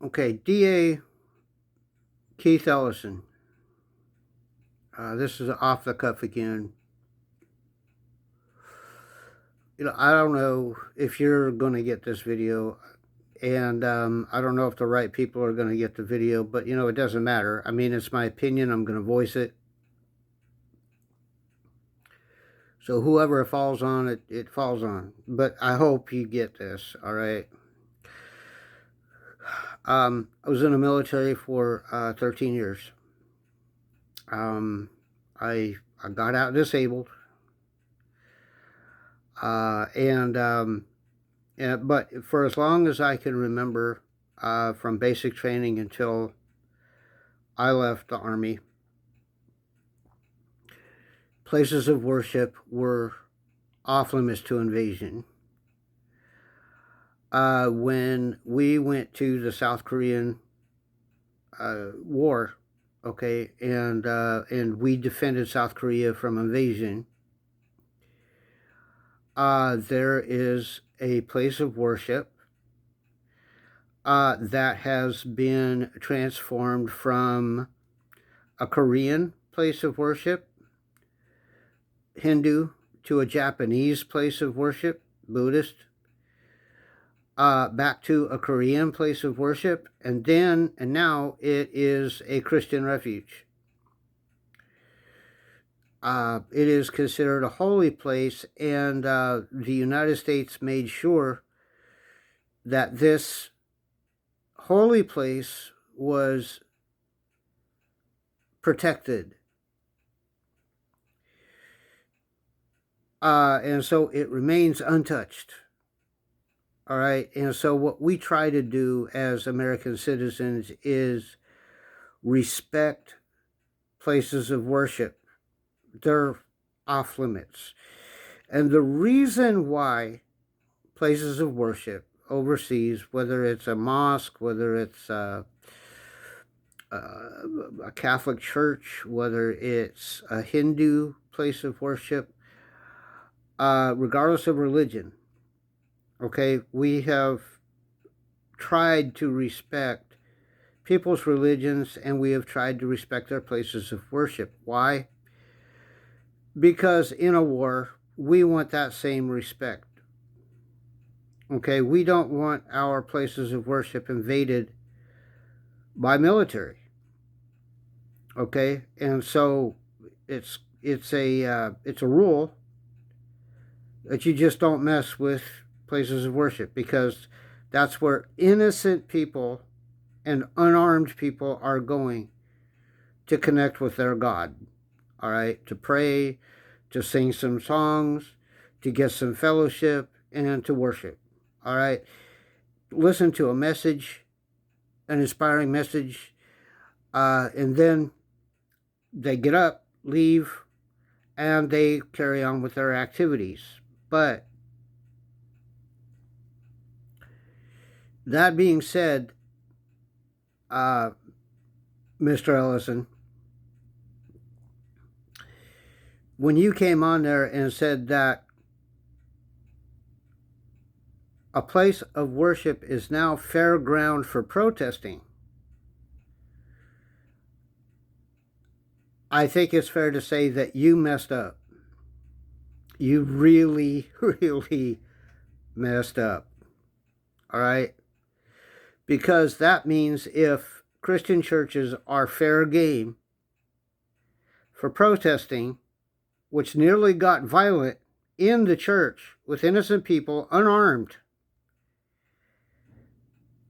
Okay, DA Keith Ellison. This is off the cuff again. I don't know if you're going to get this video, and I don't know if the right people are going to get the video, but it doesn't matter. I mean, it's my opinion. I'm going to voice it. So whoever it falls on, it falls on. But I hope you get this, all right? I was in the military for 13 years. I got out disabled. But for as long as I can remember, from basic training until I left the Army, places of worship were off limits to invasion. When we went to the South Korean war, okay, and we defended South Korea from invasion, there is a place of worship that has been transformed from a Korean place of worship, Hindu, to a Japanese place of worship, Buddhist, back to a Korean place of worship, and now it is a Christian refuge. It is considered a holy place, and the United States made sure that this holy place was protected. And so it remains untouched. All right. And so what we try to do as American citizens is respect places of worship. They're off limits. And the reason why places of worship overseas, whether it's a mosque, whether it's a Catholic church, whether it's a Hindu place of worship, regardless of religion, okay, we have tried to respect people's religions, and we have tried to respect their places of worship. Why? Because in a war, we want that same respect. Okay, we don't want our places of worship invaded by military. Okay, and so it's a rule that you just don't mess with places of worship, because that's where innocent people and unarmed people are going to connect with their God. All right, to pray, to sing some songs, to get some fellowship, and to worship. All right, listen to a message, an inspiring message, and then they get up, leave, and they carry on with their activities. But that being said, Mr. Ellison, when you came on there and said that a place of worship is now fair ground for protesting, I think it's fair to say that you messed up. You really, really messed up. All right? Because that means if Christian churches are fair game for protesting, which nearly got violent in the church with innocent people, unarmed,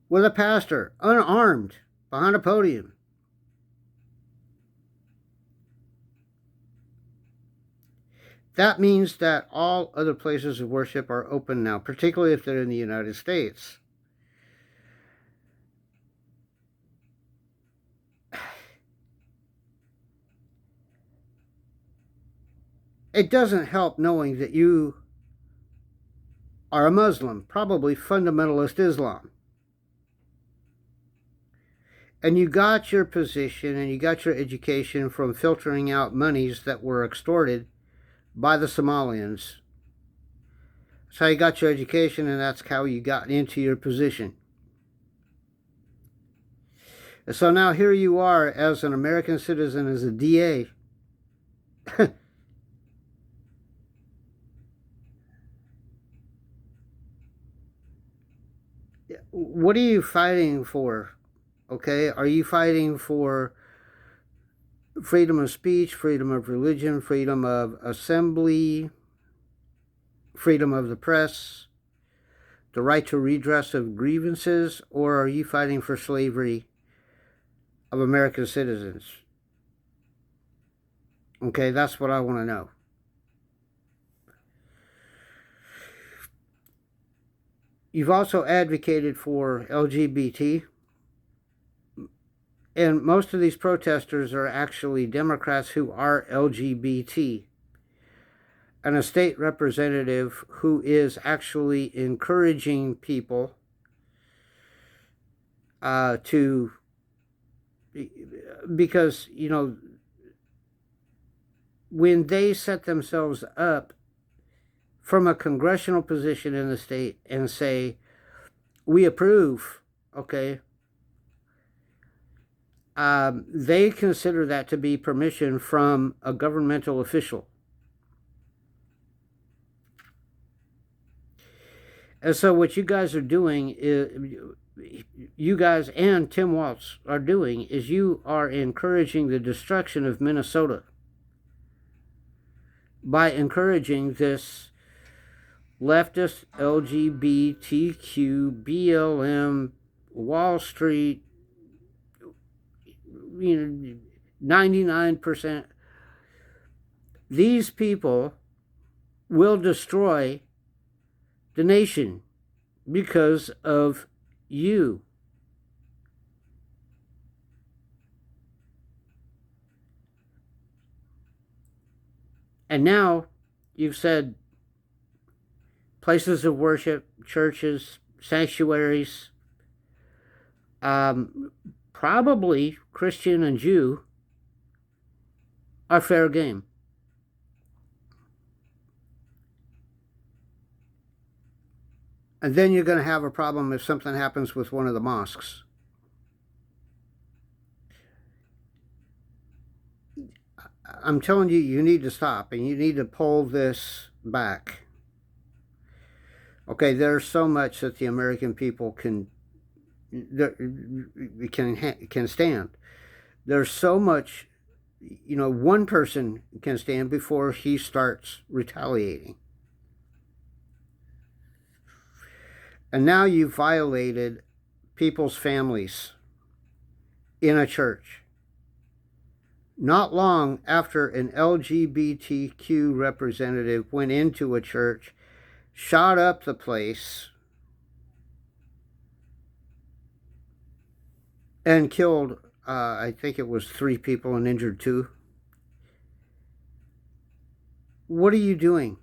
with a pastor, unarmed, behind a podium, that means that all other places of worship are open now, particularly if they're in the United States. It doesn't help knowing that you are a Muslim, probably fundamentalist Islam. And you got your position and you got your education from filtering out monies that were extorted by the Somalians. That's how you got your education, and that's how you got into your position. So now here you are as an American citizen, as a DA. What are you fighting for? Okay, are you fighting for freedom of speech, freedom of religion, freedom of assembly, freedom of the press, the right to redress of grievances, or are you fighting for slavery of American citizens? Okay, that's what I want to know. You've also advocated for LGBT, and most of these protesters are actually Democrats who are LGBT, and a state representative who is actually encouraging people to, because, you know, when they set themselves up from a congressional position in the state and say, we approve, okay, they consider that to be permission from a governmental official. And so what you guys are doing is, you guys and Tim Walz are doing, is you are encouraging the destruction of Minnesota by encouraging this leftist LGBTQ BLM Wall Street, 99%. These people will destroy the nation because of you. And now you've said places of worship, churches, sanctuaries, probably Christian and Jew, are fair game. And then you're going to have a problem if something happens with one of the mosques. I'm telling you, you need to stop and you need to pull this back. Okay, there's so much that the American people can stand. There's so much, one person can stand before he starts retaliating. And now you've violated people's families in a church. Not long after an LGBTQ representative went into a church, shot up the place, and killed, I think it was 3 people and injured 2. What are you doing?